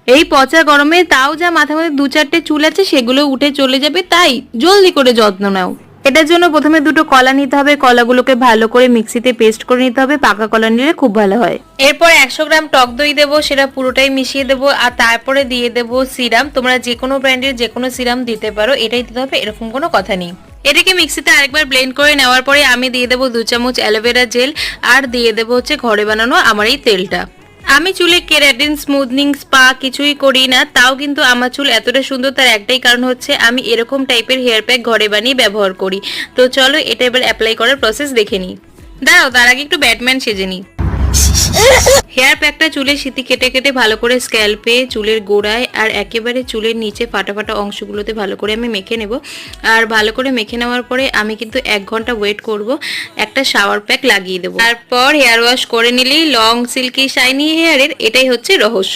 এই পচা গরমে তাও যা মাথার মধ্যে 2-4টে চুল আছে সেগুলো উঠে চলে যাবে, তাই জলদি করে যত্ন নাও। এটার জন্য প্রথমে দুটো কলা নিতে হবে, কলাগুলোকে ভালো করে মিক্সিতে পেস্ট করে নিতে হবে, পাকা কলা নিলে খুব ভালো হয়। এরপর 100 গ্রাম টক দই দেবো, সেটা পুরোটাই মিশিয়ে দেবো, আর তারপরে দিয়ে দেবো সিরাম। তোমরা যে কোনো ব্র্যান্ডের যে কোনো সিরাম দিতে পারো, এটাই দিতে হবে এরকম কোনো কথা নেই। এটাকে মিক্সিতে আরেকবার ব্লেন্ড করে নেওয়ার পরে আমি দিয়ে দেবো 2 চামচ অ্যালোভেরা জেল, আর দিয়ে দেবো হচ্ছে ঘরে বানানো আমার এই তেলটা। আমি চুলে কেরাটিন, স্মুথনিং, স্পা কিছুই করি না, তাও কিন্তু আমার চুল এতটা সুন্দর তার একটাই কারণ হচ্ছে আমি এরকম টাইপের হেয়ার প্যাক ঘরে বানিয়ে ব্যবহার করি। তো চলো এটা এবার অ্যাপ্লাই করার প্রসেস দেখে নিই। দাঁড়াও, তার আগে একটু ব্যাটম্যান সেজে নিই। হেয়ার প্যাকটা চুলের সিঁথি কেটে কেটে ভালো করে স্ক্যাল্পে, চুলের গোড়ায় আর একেবারে চুলের নিচে ফাটা ফাটা অংশগুলোতে ভালো করে আমি মেখে নেব। আর ভালো করে মেখে নেওয়ার পরে আমি কিন্তু 1 ঘন্টা ওয়েট করব, একটা শাওয়ার প্যাক লাগিয়ে দেবো। তারপর হেয়ার ওয়াশ করে নিলেই লং সিল্কি শাইনি হেয়ারের এটাই হচ্ছে রহস্য।